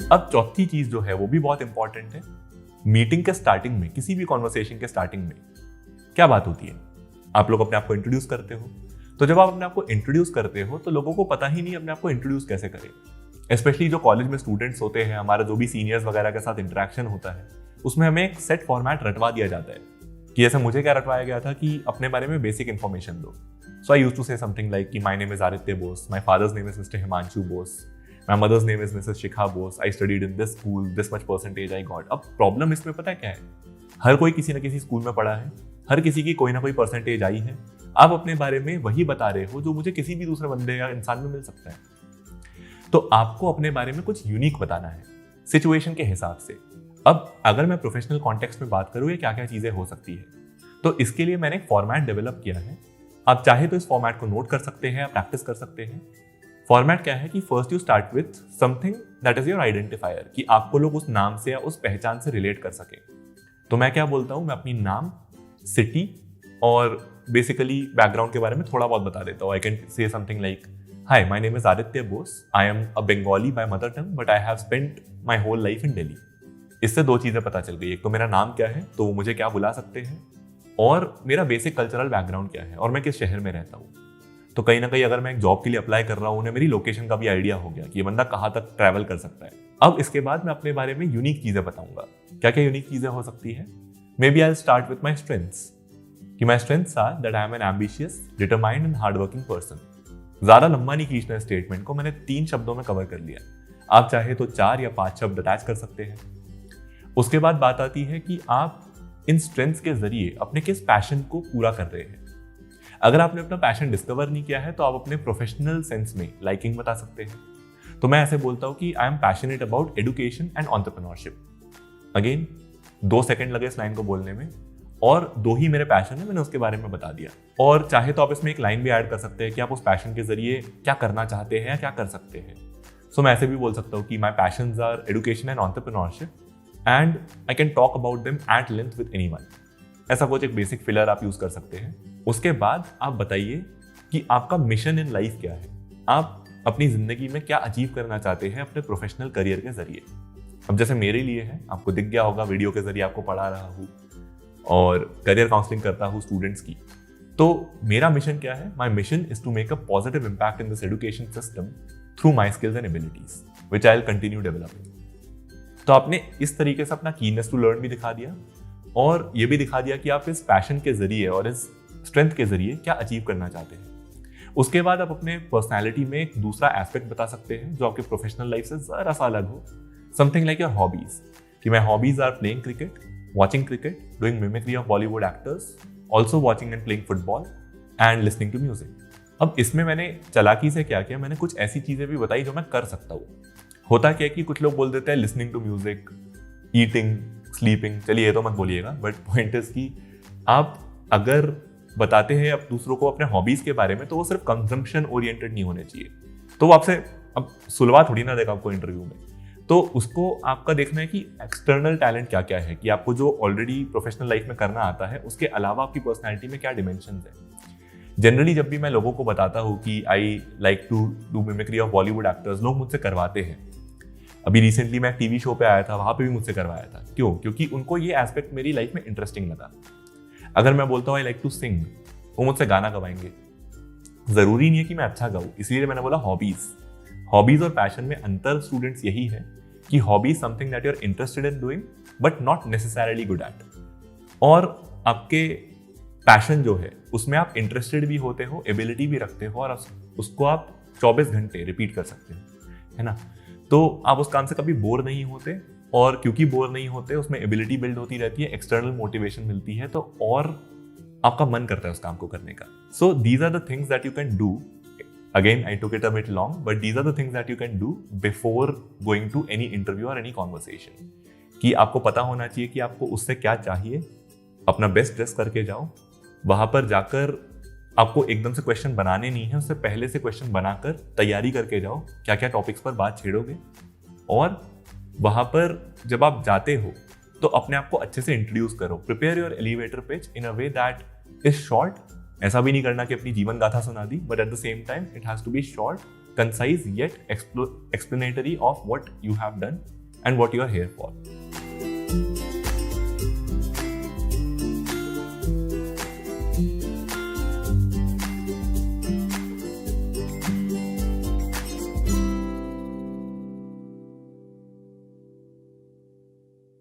अब चौथी चीज जो है वो भी बहुत इंपॉर्टेंट है। मीटिंग के स्टार्टिंग में, किसी भी कॉन्वर्सेशन के स्टार्टिंग में क्या बात होती है? आप लोग अपने आप को इंट्रोड्यूस करते हो। तो जब आप अपने आप को इंट्रोड्यूस करते हो तो लोगों को पता ही नहीं अपने आप को इंट्रोड्यूस कैसे करें। स्पेशली जो कॉलेज में स्टूडेंट्स होते हैं, हमारा जो भी सीनियर्स वगैरह के साथ इंटरेक्शन होता है, उसमें हमें एक सेट फॉर्मेट रटवा दिया जाता है कि ऐसा मुझे क्या रटवाया गया था कि अपने बारे में बेसिक इन्फॉर्मेशन दो। So I used to say something like कि my name is Aditya Bose, my father's name is Mr Himanshu Bose, my mother's name is Mrs Shikha Bose, I studied in this school, this much percentage I got. अब problem इसमें पता है क्या है? हर कोई किसी न किसी स्कूल में पढ़ा है, हर किसी की कोई ना कोई परसेंटेज आई है। आप अपने बारे में वही बता रहे हो जो मुझे किसी भी दूसरे बंदे या इंसान में मिल सकता है। तो आपको अपने बारे में कुछ यूनिक बताना है सिचुएशन के हिसाब से। अब अगर मैं प्रोफेशनल कॉन्टेक्स्ट में बात करूँ, ये क्या क्या चीजें हो सकती है, तो इसके लिए मैंने एक फॉर्मेट डेवलप किया है। आप चाहे तो इस फॉर्मेट को नोट कर सकते हैं या प्रैक्टिस कर सकते हैं। फॉर्मेट क्या है कि first you start with something that is your identifier, कि आपको लोग उस नाम से या उस पहचान से रिलेट कर सके। तो मैं क्या बोलता हूँ, मैं अपनी नाम, सिटी और बेसिकली बैकग्राउंड के बारे में थोड़ा बहुत बता देता हूँ। I can say something like, hi my name is Aditya Bose, I am a Bengali by mother tongue but I have spent my whole life in Delhi. इससे दो चीजें पता चल गई, एक तो मेरा नाम क्या है, तो वो मुझे क्या बुला सकते हैं, और मेरा बेसिक कल्चरल बैकग्राउंड क्या है और मैं किस शहर में रहता हूँ। तो कहीं ना कहीं अगर मैं एक जॉब के लिए अप्लाई कर रहा हूँ, उन्हें मेरी लोकेशन का भी आइडिया हो गया कि ये बंदा कहाँ तक ट्रैवल कर सकता है। अब इसके बाद मैं अपने बारे में यूनिक चीजें बताऊंगा। क्या क्या यूनिक चीजें हो सकती है? Maybe I start with my strengths, कि my strengths are that I am an ambitious, determined and hard working person. ज्यादा लंबा नहीं खींचना है स्टेटमेंट को, मैंने 3 शब्दों में कवर कर लिया। आप चाहे तो 4 या 5 शब्द अटैच कर सकते हैं। उसके बाद बात आती है कि आप इन स्ट्रेंथ्स के जरिए अपने किस पैशन को पूरा कर रहे हैं। अगर आपने अपना पैशन डिस्कवर नहीं किया है तो आप अपने प्रोफेशनल सेंस में लाइकिंग बता सकते हैं। तो मैं ऐसे बोलता हूं कि I am passionate about education and entrepreneurship. Again 2 second लगे इस लाइन को बोलने में, और 2 ही मेरे पैशन है, मैंने उसके बारे में बता दिया। और चाहे तो आप इसमें एक लाइन भी ऐड कर सकते हैं कि आप उस पैशन के जरिए क्या करना चाहते हैं या क्या कर सकते हैं। सो मैं ऐसे भी बोल सकता हूँ कि my passions are education and entrepreneurship and I can talk about them at length with anyone. ऐसा कुछ एक बेसिक फिलर आप यूज कर सकते हैं। उसके बाद आप बताइए कि आपका मिशन इन लाइफ क्या है, आप अपनी जिंदगी में क्या अचीव करना चाहते हैं अपने प्रोफेशनल करियर के जरिए। अब जैसे मेरे लिए है, आपको दिख गया होगा वीडियो के जरिए आपको पढ़ा रहा हूँ और करियर काउंसलिंग करता हूँ स्टूडेंट्स की। तो मेरा मिशन क्या है? My mission is to make a positive impact in this education system through my skills and abilities which I will continue developing. तो आपने इस तरीके से अपना कीनेस टू लर्न भी दिखा दिया और ये भी दिखा दिया कि आप इस पैशन के जरिए और इस स्ट्रेंथ के जरिए क्या अचीव करना चाहते हैं। उसके बाद आप अपने पर्सनैलिटी में एक दूसरा एस्पेक्ट बता सकते हैं जो आपके प्रोफेशनल लाइफ से जरा सा अलग हो। समथिंग लाइक योर हॉबीज, कि my hobbies are playing cricket, watching cricket, doing mimicry of Bollywood actors, also watching and playing football and listening to music. अब इसमें मैंने चालाकी से क्या किया, मैंने कुछ ऐसी चीजें भी बताई जो मैं कर सकता हूँ। होता क्या है कि कुछ लोग बोल देते हैं listening to music, eating, sleeping, चलिए ये तो मत बोलिएगा, बट पॉइंट इज कि आप अगर बताते हैं अब दूसरों को अपने हॉबीज के बारे में तो वो सिर्फ कंजम्पशन ओरिएंटेड नहीं होने चाहिए। तो वो आपसे अब सुलवा थोड़ी ना देगा आपको इंटरव्यू में, तो उसको आपका देखना है कि एक्सटर्नल टैलेंट क्या क्या है, कि आपको जो ऑलरेडी प्रोफेशनल लाइफ में करना आता है उसके अलावा आपकी पर्सनैलिटी में क्या डिमेंशंस है। जनरली जब भी मैं लोगों को बताता हूँ कि I like to do mimicry of Bollywood actors, लोग मुझसे करवाते हैं। अभी रिसेंटली मैं टीवी शो पे आया था, वहां पे भी मुझसे करवाया था। क्यों? क्योंकि उनको ये एस्पेक्ट मेरी लाइफ में इंटरेस्टिंग लगा। अगर मैं बोलता हूँ आई लाइक टू सिंग, वो मुझसे गाना गवाएंगे। जरूरी नहीं है कि मैं अच्छा गाऊँ, इसलिए मैंने बोला हॉबीज और पैशन में अंतर स्टूडेंट्स यही है कि hobby is something that you are interested in doing but not necessarily good at, और आपके पैशन जो है उसमें आप इंटरेस्टेड भी होते हो, एबिलिटी भी रखते हो, और उसको आप 24 घंटे रिपीट कर सकते हो, है ना। तो आप उस काम से कभी बोर नहीं होते, और क्योंकि बोर नहीं होते उसमें एबिलिटी बिल्ड होती रहती है, एक्सटर्नल मोटिवेशन मिलती है, तो और आपका मन करता है उस काम को करने का। So these are the things that you can do. Again, I took it a bit long, but these are the things that you can do before going to any interview or any conversation. कि आपको पता होना चाहिए कि आपको उससे क्या चाहिए, अपना बेस्ट ड्रेस करके जाओ, वहां पर जाकर आपको एकदम से क्वेश्चन बनाने नहीं है, उससे पहले से क्वेश्चन बनाकर तैयारी करके जाओ, क्या क्या टॉपिक्स पर बात छेड़ोगे, और वहां पर जब आप जाते हो तो अपने आप को अच्छे से इंट्रोड्यूस करो। Prepare your elevator pitch in a way that is short. ऐसा भी नहीं करना कि अपनी जीवन गाथा सुना दी, but at the same time it has to be short, concise yet explanatory of what you have done and what you are here for.